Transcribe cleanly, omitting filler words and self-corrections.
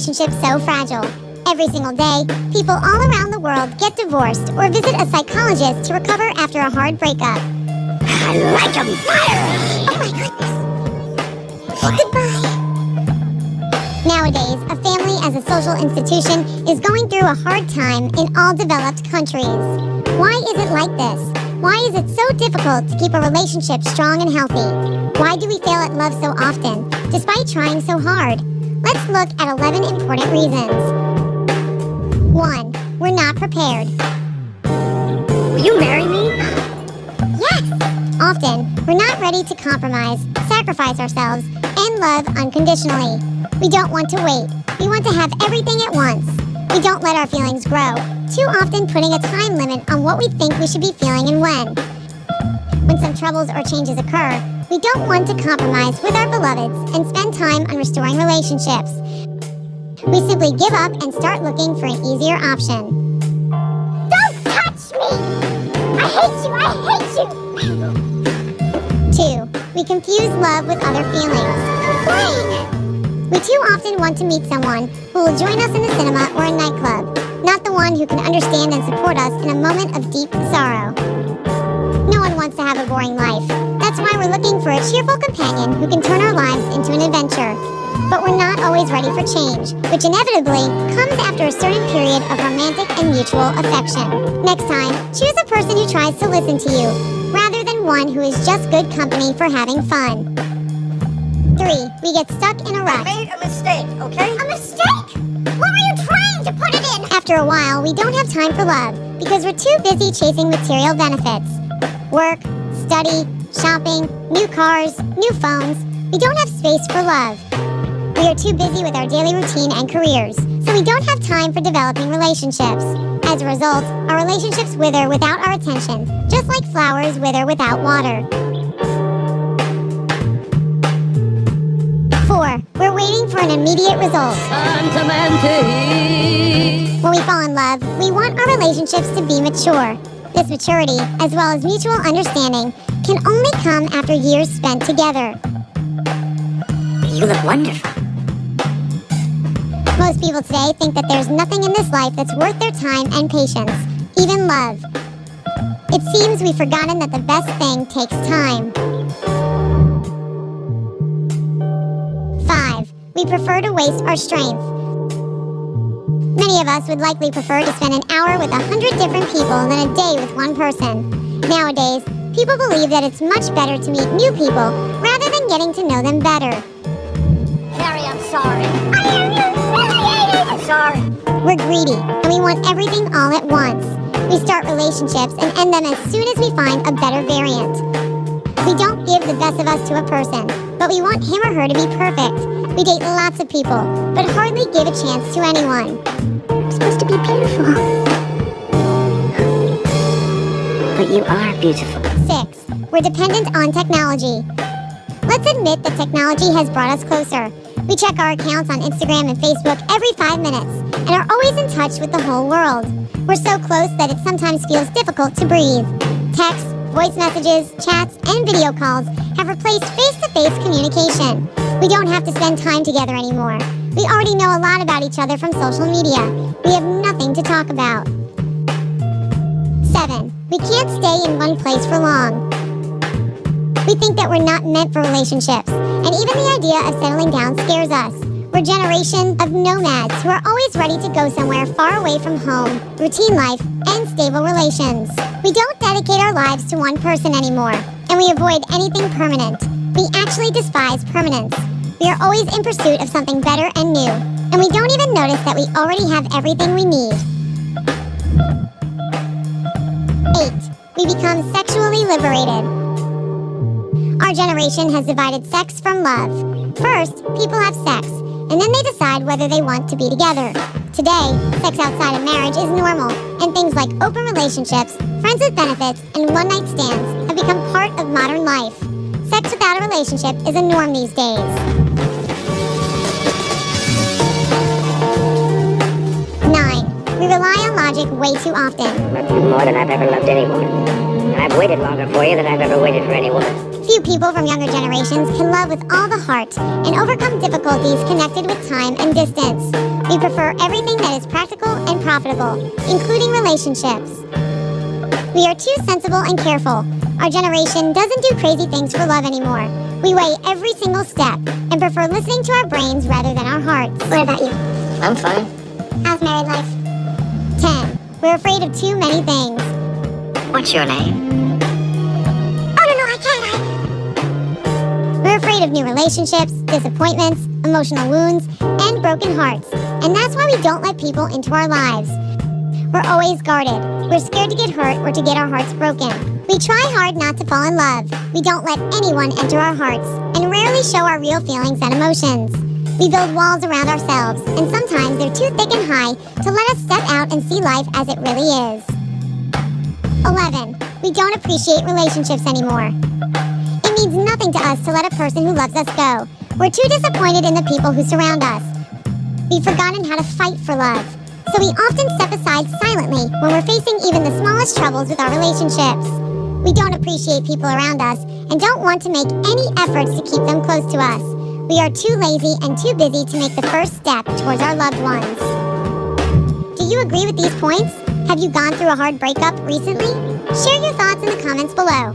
relationship so fragile? Every single day, people all around the world get divorced or visit a psychologist to recover after a hard breakup. I like 'em fiery! Oh my goodness. Goodbye. Nowadays, a family as a social institution is going through a hard time in all developed countries. Why is it like this? Why is it so difficult to keep a relationship strong and healthy? Why do we fail at love so often, despite trying so hard? Let's look at 11 important reasons. 1. We're not prepared. Will you marry me? Yes! Often, we're not ready to compromise, sacrifice ourselves, and love unconditionally. We don't want to wait. We want to have everything at once. We don't let our feelings grow, too often putting a time limit on what we think we should be feeling and when. When some troubles or changes occur, we don't want to compromise with our beloveds and spend time on restoring relationships. We simply give up and start looking for an easier option. Don't touch me! I hate you! I hate you! 2. We confuse love with other feelings. Why? We too often want to meet someone who will join us in a cinema or a nightclub, not the one who can understand and support us in a moment of deep sorrow. No one wants to have a boring life. That's why we're looking for a cheerful companion who can turn our lives into an adventure. But we're not always ready for change, which inevitably comes after a certain period of romantic and mutual affection. Next time, choose a person who tries to listen to you, rather than one who is just good company for having fun. 3. We get stuck in a rut. I made a mistake, okay? A mistake? What were you trying to put it in? After a while, we don't have time for love because we're too busy chasing material benefits. Work, study, shopping, new cars, new phones. We don't have space for love. We are too busy with our daily routine and careers, so we don't have time for developing relationships. As a result, our relationships wither without our attention, just like flowers wither without water. 4. We're waiting for an immediate result. When we fall in love, we want our relationships to be mature. This maturity, as well as mutual understanding, can only come after years spent together. You look wonderful. Most people today think that there's nothing in this life that's worth their time and patience, even love. It seems we've forgotten that the best thing takes time. 5. We prefer to waste our strength. Many of us would likely prefer to spend an hour with 100 different people than a day with one person. Nowadays, people believe that it's much better to meet new people rather than getting to know them better. Harry, I'm sorry. I am humiliated! I'm sorry. We're greedy, and we want everything all at once. We start relationships and end them as soon as we find a better variant. We don't give the best of us to a person, but we want him or her to be perfect. We date lots of people, but hardly give a chance to anyone. I'm supposed to be beautiful. But you are beautiful. 6. We're dependent on technology. Let's admit that technology has brought us closer. We check our accounts on Instagram and Facebook every 5 minutes and are always in touch with the whole world. We're so close that it sometimes feels difficult to breathe. Texts, voice messages, chats, and video calls have replaced face-to-face communication. We don't have to spend time together anymore. We already know a lot about each other from social media. We have nothing to talk about. 7. We can't stay in one place for long. We think that we're not meant for relationships, and even the idea of settling down scares us. We're a generation of nomads who are always ready to go somewhere far away from home, routine life, and stable relations. We don't dedicate our lives to one person anymore, and we avoid anything permanent. We actually despise permanence. We are always in pursuit of something better and new, and we don't even notice that we already have everything we need. 8. We become sexually liberated. Our generation has divided sex from love. First, people have sex, and then they decide whether they want to be together. Today, sex outside of marriage is normal, and things like open relationships, friends with benefits, and one-night stands have become part of modern life. Sex without a relationship is a norm these days. 9. We rely on logic way too often. I love you more than I've ever loved anyone. And I've waited longer for you than I've ever waited for anyone. Few people from younger generations can love with all the heart and overcome difficulties connected with time and distance. We prefer everything that is practical and profitable, including relationships. We are too sensible and careful. Our generation doesn't do crazy things for love anymore. We weigh every single step and prefer listening to our brains rather than our hearts. What about you? I'm fine. How's married life? 10. We're afraid of too many things. What's your name? Oh, no, I can't. We're afraid of new relationships, disappointments, emotional wounds, and broken hearts. And that's why we don't let people into our lives. We're always guarded. We're scared to get hurt or to get our hearts broken. We try hard not to fall in love. We don't let anyone enter our hearts and rarely show our real feelings and emotions. We build walls around ourselves, and sometimes they're too thick and high to let us step out and see life as it really is. 11. We don't appreciate relationships anymore. It means nothing to us to let a person who loves us go. We're too disappointed in the people who surround us. We've forgotten how to fight for love. So we often step aside silently when we're facing even the smallest troubles with our relationships. We don't appreciate people around us and don't want to make any efforts to keep them close to us. We are too lazy and too busy to make the first step towards our loved ones. Do you agree with these points? Have you gone through a hard breakup recently? Share your thoughts in the comments below.